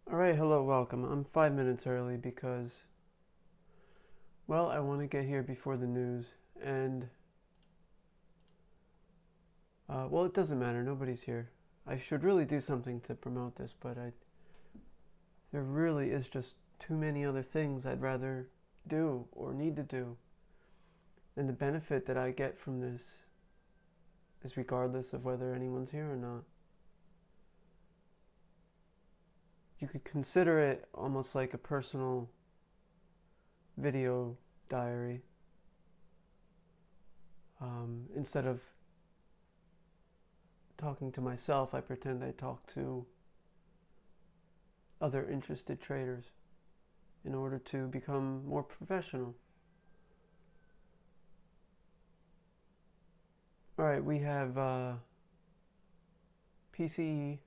Alright, hello, welcome. I'm 5 minutes early because, well, I want to get here before the news. And, well, it doesn't matter. Nobody's here. I should really do something to promote this, but there really is just too many other things I'd rather do or need to do. And the benefit that I get from this is regardless of whether anyone's here or not. You could consider it almost like a personal video diary. Instead of talking to myself, I pretend I talk to other interested traders in order to become more professional. Alright, we have PCE,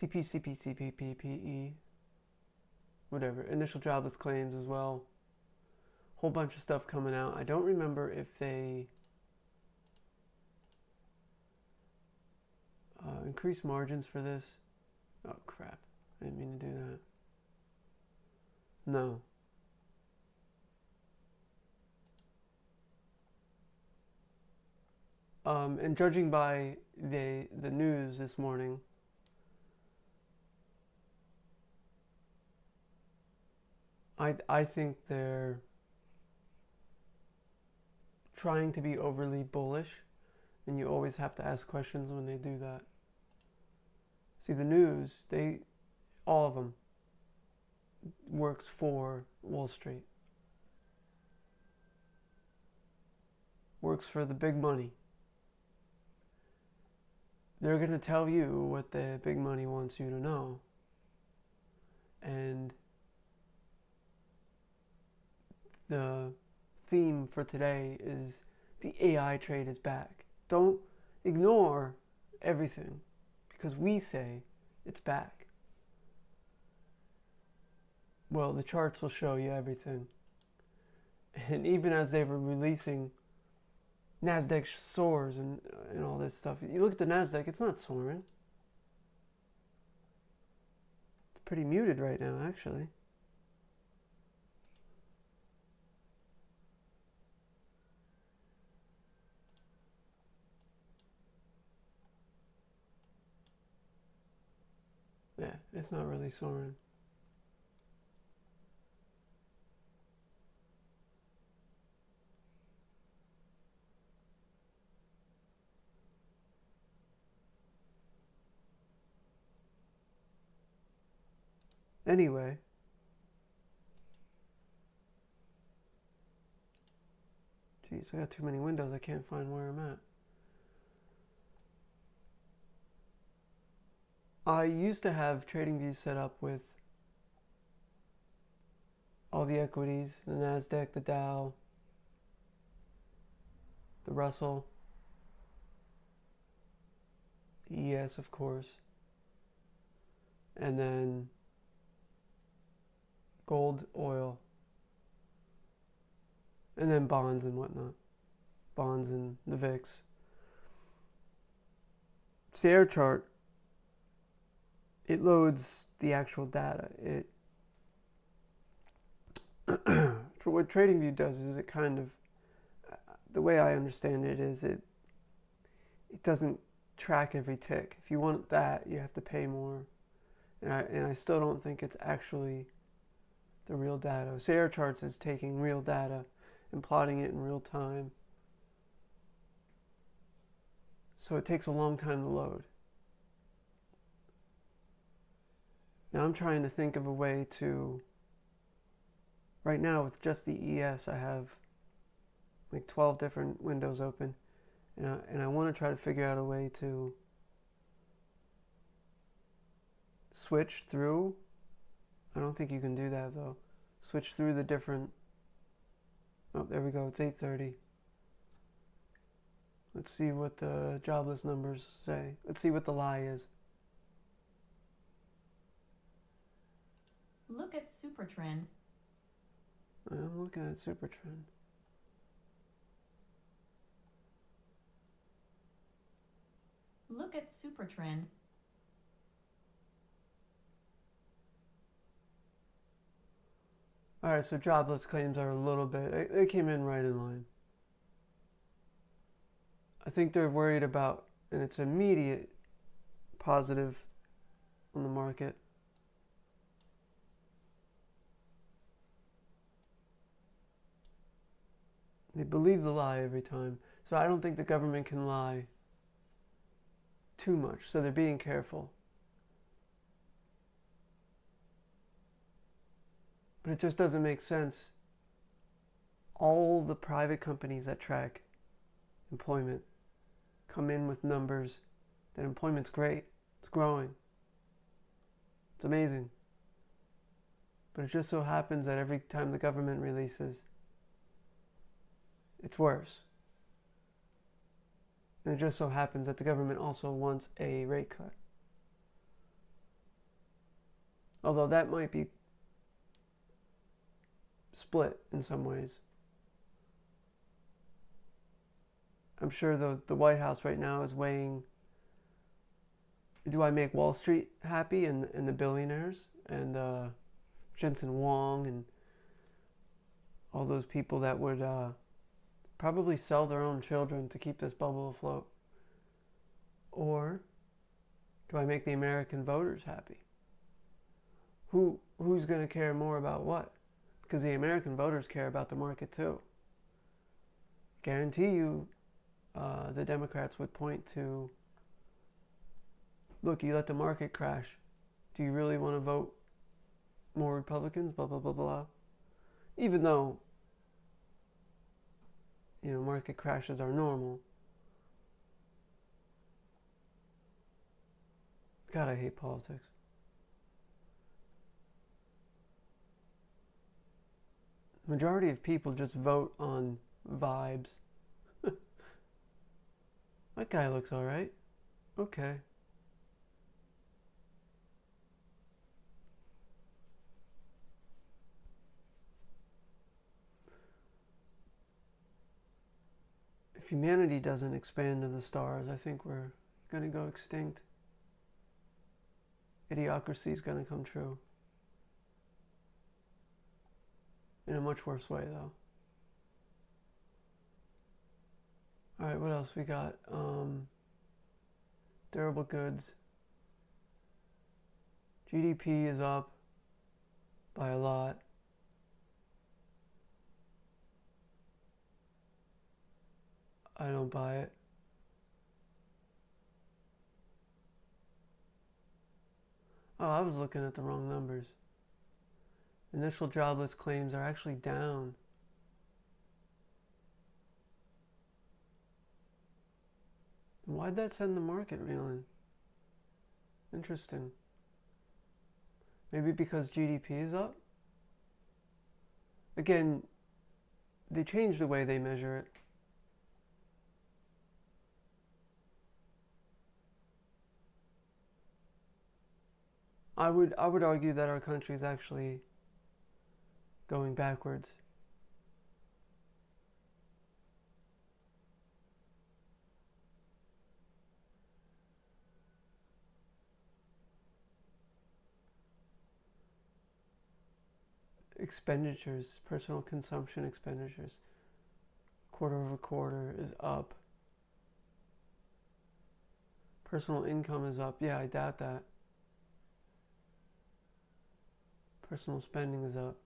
CPCPCPPE, whatever, initial jobless claims as well. Whole bunch of stuff coming out. I don't remember if they increase margins for this. Oh crap, I didn't mean to do that. No. And judging by the news this morning, I think they're trying to be overly bullish, and you always have to ask questions when they do that. See, the news, all of them works for Wall Street. Works for the big money. They're going to tell you what the big money wants you to know. And the theme for today is the AI trade is back. Don't ignore everything because we say it's back. Well, the charts will show you everything. And even as they were releasing NASDAQ soars and all this stuff, you look at the NASDAQ, it's not soaring. It's pretty muted right now, actually. Yeah, it's not really soaring. Anyway, geez, I got too many windows. I can't find where I'm at. I used to have TradingView set up with all the equities, the NASDAQ, the Dow, the Russell, the ES, of course, and then gold, oil, and then bonds and whatnot. Bonds and the VIX. Sierra chart, it loads the actual data. What TradingView does is it kind of, the way I understand it is it doesn't track every tick. If you want that, you have to pay more. And I still don't think it's actually the real data. Sierra charts is taking real data and plotting it in real time. So it takes a long time to load. Now I'm trying to think of a way to, right now with just the ES, I have like 12 different windows open, and I want to try to figure out a way to switch through. I don't think you can do that though. Switch through the different, oh, there we go, it's 8:30. Let's see what the jobless numbers say. Let's see what the lie is. Look at Supertrend. I'm looking at Supertrend. Look at Supertrend. All right, so jobless claims are a little bit, they came in right in line. I think they're worried about, and it's immediate positive on the market. They believe the lie every time. So I don't think the government can lie too much. So they're being careful. But it just doesn't make sense. All the private companies that track employment come in with numbers that employment's great. It's growing. It's amazing. But it just so happens that every time the government releases, it's worse. And it just so happens that the government also wants a rate cut. Although that might be split in some ways. I'm sure the White House right now is weighing, do I make Wall Street happy and the billionaires and Jensen Huang and all those people that would probably sell their own children to keep this bubble afloat? Or do I make the American voters happy? Who's going to care more about what? Because the American voters care about the market too. Guarantee you the Democrats would point to, look, you let the market crash. Do you really want to vote more Republicans? Blah, blah, blah, blah. Even though, market crashes are normal. God, I hate politics. Majority of people just vote on vibes. That guy looks all right. Okay. If humanity doesn't expand to the stars, I think we're going to go extinct. Idiocracy is going to come true. In a much worse way, though. All right, what else we got? Durable goods. GDP is up by a lot. I don't buy it. Oh, I was looking at the wrong numbers. Initial jobless claims are actually down. Why'd that send the market reeling? Interesting. Maybe because GDP is up? Again, they changed the way they measure it. I would argue that our country is actually going backwards. Expenditures, personal consumption expenditures, quarter over quarter is up. Personal income is up. Yeah, I doubt that. Personal spending is up.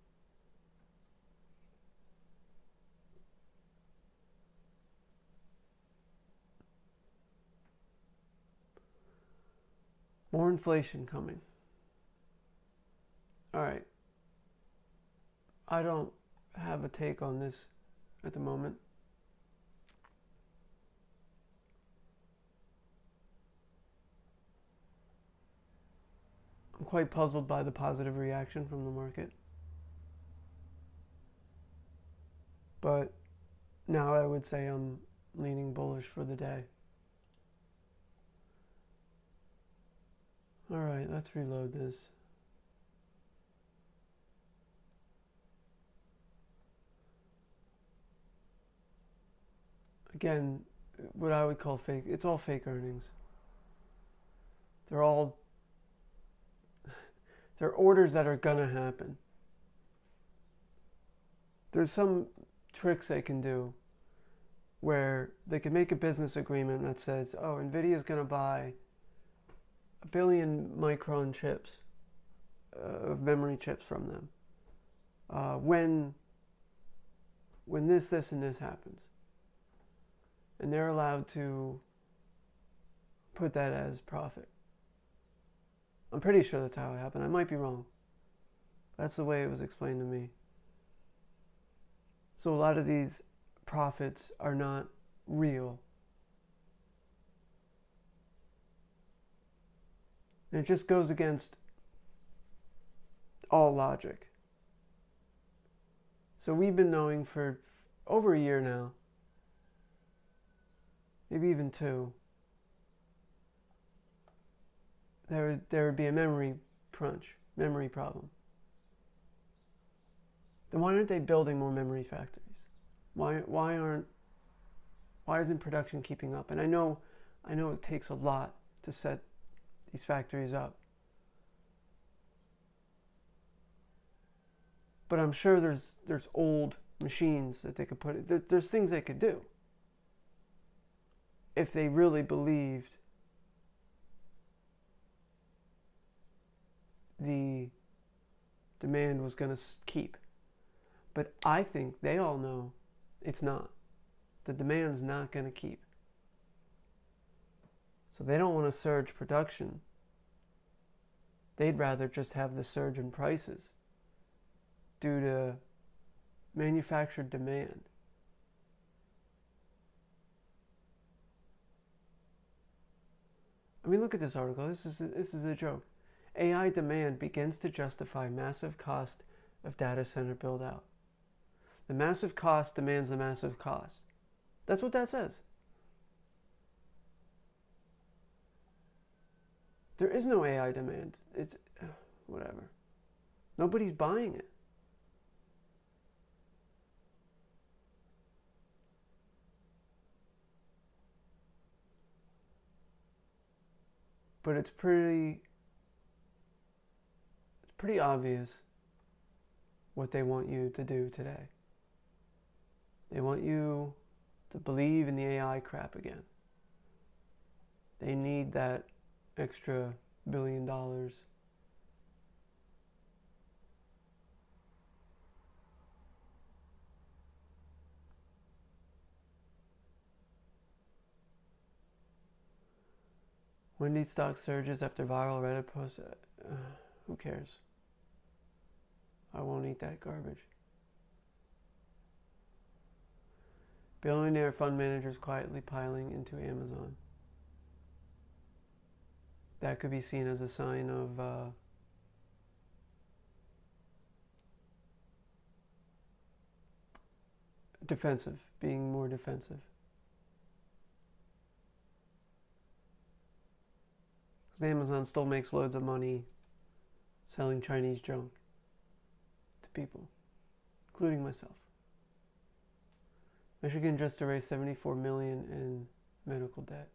More inflation coming. All right. I don't have a take on this at the moment. I'm quite puzzled by the positive reaction from the market. But now I would say I'm leaning bullish for the day. All right, let's reload this. Again, what I would call fake, it's all fake earnings. They're orders that are gonna happen. there's some tricks they can do where they can make a business agreement that says, oh, NVIDIA is going to buy 1 billion micron chips of memory chips from them when this, and this happens. And they're allowed to put that as profit. I'm pretty sure that's how it happened. I might be wrong. That's the way it was explained to me. So a lot of these profits are not real. And it just goes against all logic. So we've been knowing for over a year now, maybe even 2, there would be a memory crunch, memory problem. Then why aren't they building more memory factories? Why isn't production keeping up? And I know it takes a lot to set these factories up. But I'm sure there's old machines that they could put it. There's things they could do if they really believed the demand was going to keep. But I think they all know it's not. The demand's not going to keep. So they don't want to surge production. They'd rather just have the surge in prices due to manufactured demand. I mean, look at this article. This is a joke. AI demand begins to justify massive cost of data center build out. The massive cost demands the massive cost. That's what that says. There is no AI demand. It's whatever. Nobody's buying it. But it's pretty obvious what they want you to do today. They want you to believe in the AI crap again. They need that extra $1 billion. Wendy stock surges after viral Reddit post. Who cares? I won't eat that garbage. Billionaire fund managers quietly piling into Amazon. That could be seen as a sign of defensive, being more defensive. Because Amazon still makes loads of money selling Chinese junk to people, including myself. Michigan just erased $74 million in medical debt.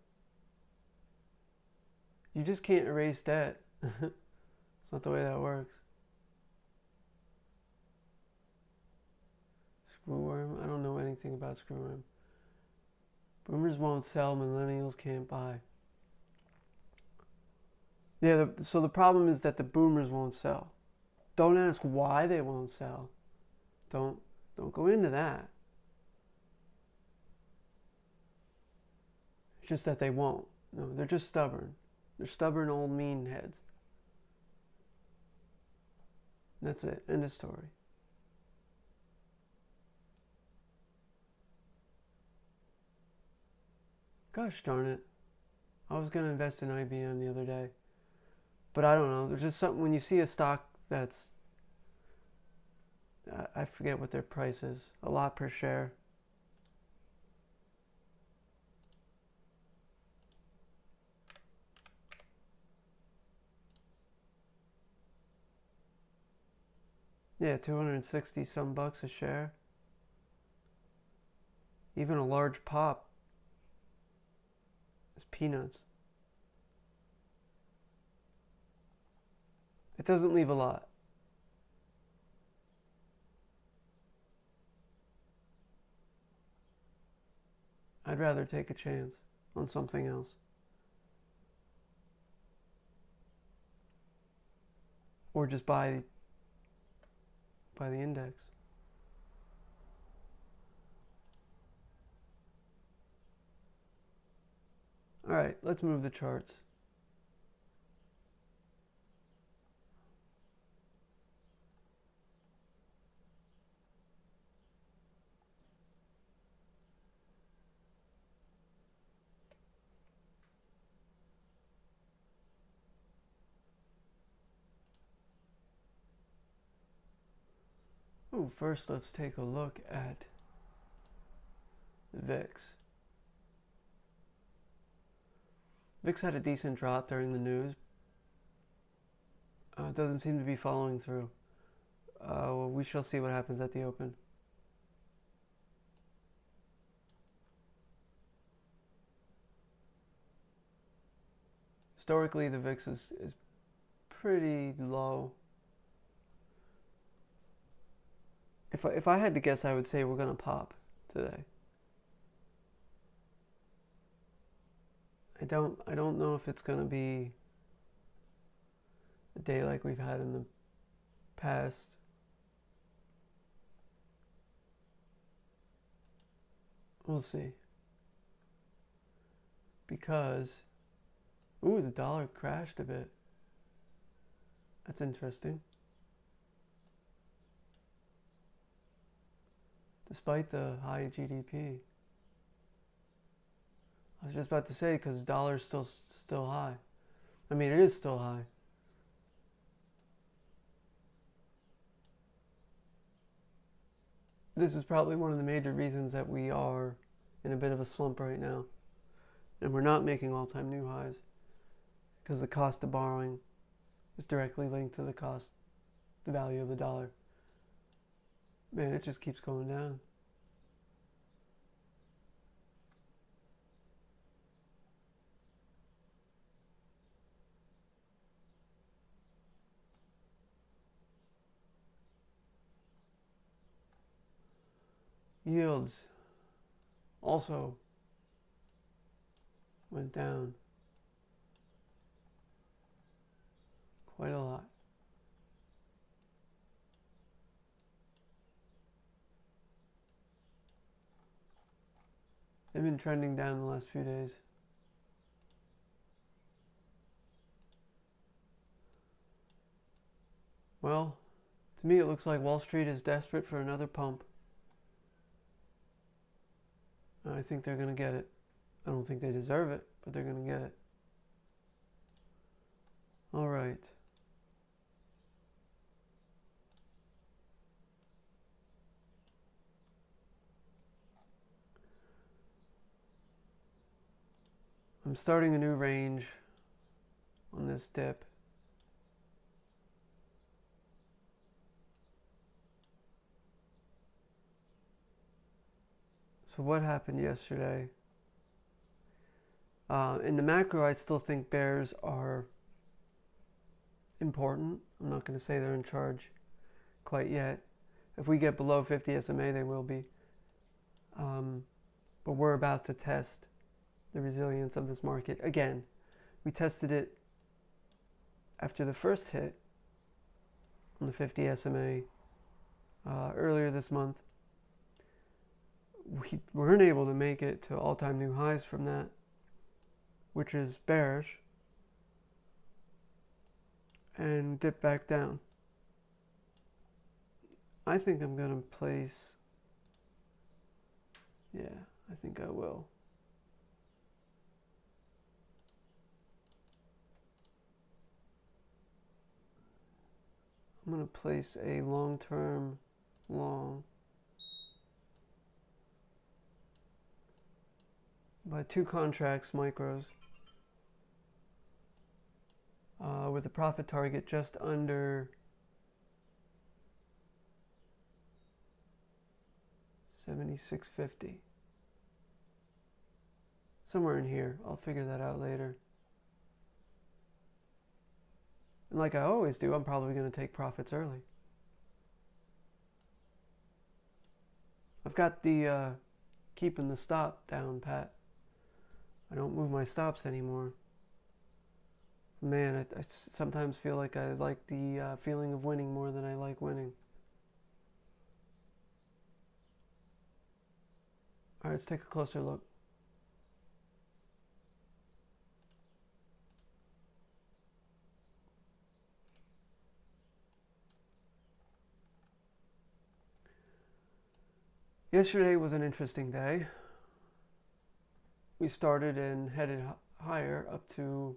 You just can't erase debt. It's not the way that works. Screwworm? I don't know anything about screwworm. Boomers won't sell, millennials can't buy. Yeah, so the problem is that the boomers won't sell. Don't ask why they won't sell. Don't go into that. It's just that they won't. No, they're just stubborn. They're stubborn old mean heads. That's it. End of story. Gosh darn it. I was going to invest in IBM the other day. But I don't know. There's just something, when you see a stock that's, I forget what their price is, a lot per share. Yeah, 260 some bucks a share. Even a large pop is peanuts. It doesn't leave a lot. I'd rather take a chance on something else. Or just buy the index. All right, let's move the charts. Ooh, first let's take a look at the VIX. VIX had a decent drop during the news. It doesn't seem to be following through. We shall see what happens at the open. Historically, the VIX is pretty low. If I had to guess, I would say we're going to pop today. I don't know if it's going to be a day like we've had in the past. We'll see. Because, ooh, the dollar crashed a bit. That's interesting. Despite the high GDP. I was just about to say, because the dollar's still high. I mean, it is still high. This is probably one of the major reasons that we are in a bit of a slump right now. And we're not making all-time new highs. Because the cost of borrowing is directly linked to the value of the dollar. Man, it just keeps going down. Yields also went down quite a lot. They've been trending down the last few days. Well, to me it looks like Wall Street is desperate for another pump. I think they're going to get it. I don't think they deserve it, but they're going to get it. All right. I'm starting a new range on this dip. So what happened yesterday? In the macro, I still think bears are important. I'm not going to say they're in charge quite yet. If we get below 50 SMA, they will be. But we're about to test the resilience of this market. Again, we tested it after the first hit on the 50 SMA earlier this month. We weren't able to make it to all-time new highs from that, which is bearish, and dip back down. I think I'm going to place, yeah, I think I will. I'm going to place a long-term long by 2 contracts, micros, with a profit target just under 76.50. Somewhere in here. I'll figure that out later. And like I always do, I'm probably going to take profits early. I've got the keeping the stop down pat. I don't move my stops anymore. Man, I sometimes feel like I like the feeling of winning more than I like winning. All right, let's take a closer look. Yesterday was an interesting day. We started and headed higher up to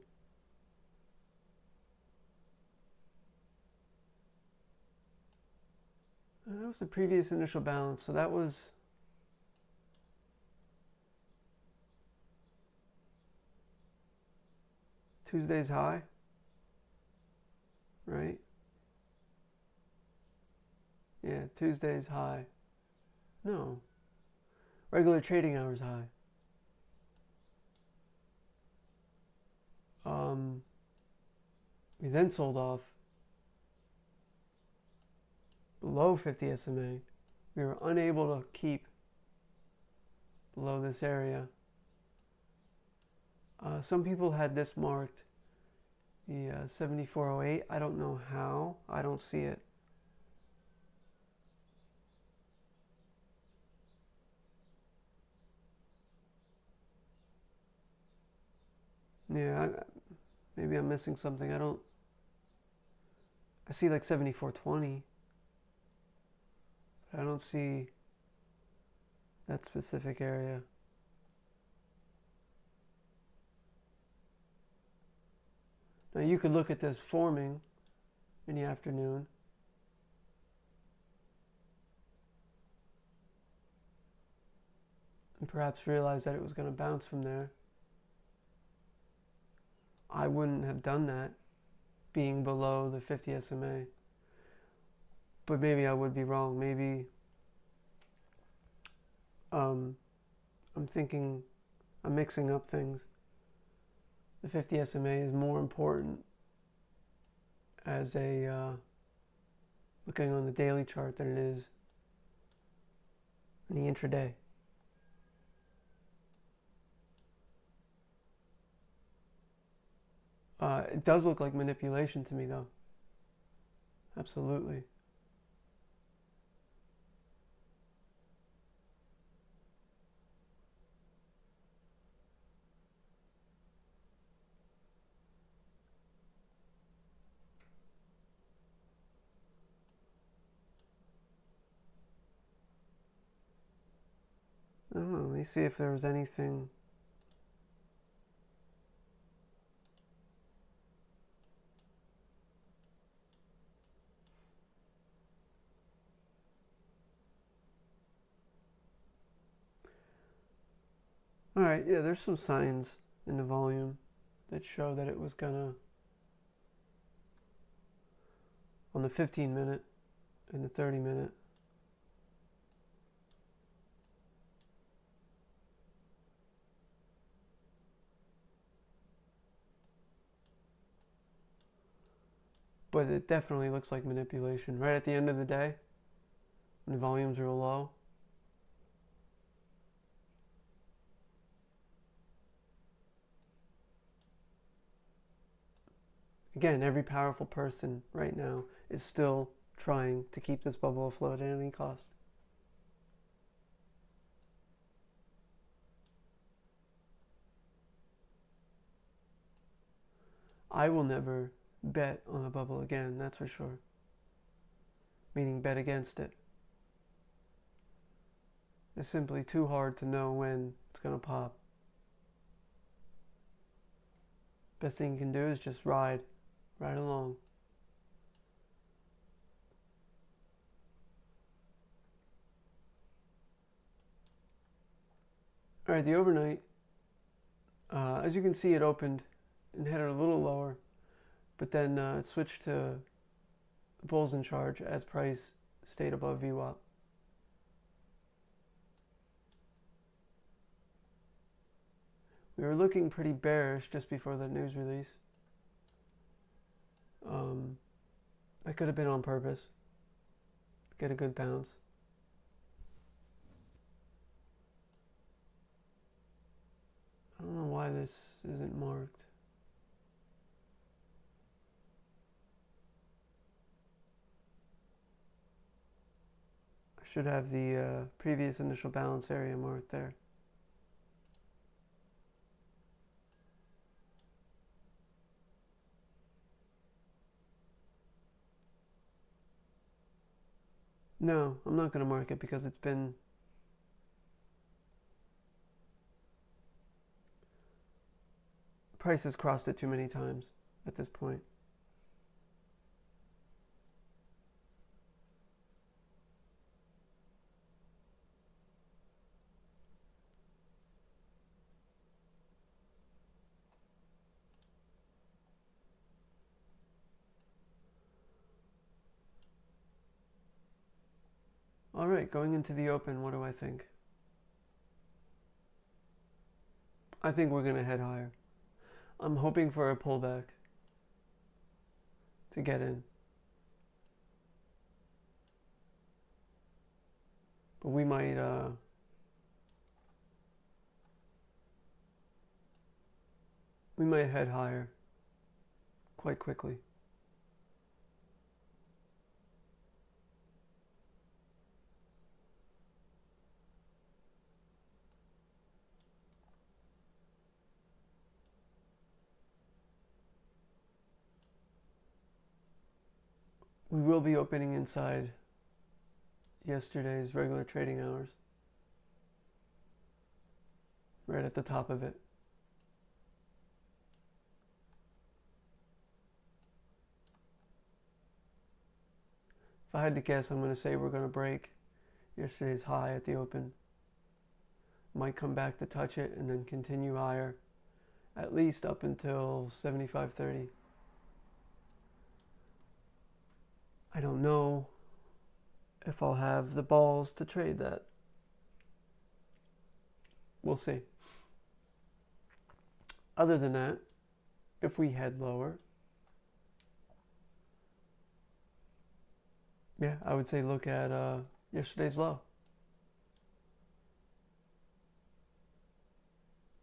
that was the previous initial balance, so that was Tuesday's high, right? Yeah, Tuesday's high. No, regular trading hours high. We then sold off below 50 SMA. We were unable to keep below this area. Some people had this marked, the 7408. I don't know how. I don't see it. Yeah, maybe I'm missing something. I see like 7420. I don't see that specific area. Now you could look at this forming in the afternoon. And perhaps realize that it was going to bounce from there. I wouldn't have done that being below the 50 SMA. But maybe I would be wrong. Maybe I'm mixing up things. The 50 SMA is more important as looking on the daily chart than it is in the intraday. It does look like manipulation to me, though. Absolutely. I don't know. Let me see if there was anything. All right, yeah, there's some signs in the volume that show that it was gonna, on the 15-minute and the 30-minute. But it definitely looks like manipulation. Right at the end of the day, when the volumes are low, again, every powerful person right now is still trying to keep this bubble afloat at any cost. I will never bet on a bubble again, that's for sure. Meaning bet against it. It's simply too hard to know when it's going to pop. Best thing you can do is just ride along. All right, the overnight, as you can see, it opened and headed a little lower, but then it switched to the bulls in charge as price stayed above VWAP. We were looking pretty bearish just before the news release. That could have been on purpose. Get a good bounce. why this isn't marked. I should have the previous initial balance area marked there. No, I'm not going to mark it because it's been price has crossed it too many times at this point. All right, going into the open, what do I think? I think we're going to head higher. I'm hoping for a pullback to get in. But we might head higher quite quickly. We will be opening inside yesterday's regular trading hours, right at the top of it. If I had to guess, I'm going to say we're going to break yesterday's high at the open. Might come back to touch it and then continue higher, at least up until 75.30. I don't know if I'll have the balls to trade that. We'll see. Other than that, if we head lower, yeah, I would say look at yesterday's low.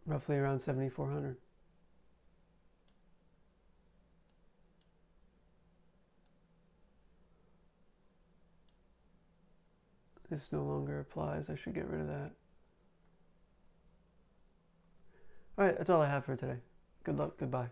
Roughly around 7,400. This no longer applies. I should get rid of that. All right, that's all I have for today. Good luck. Goodbye.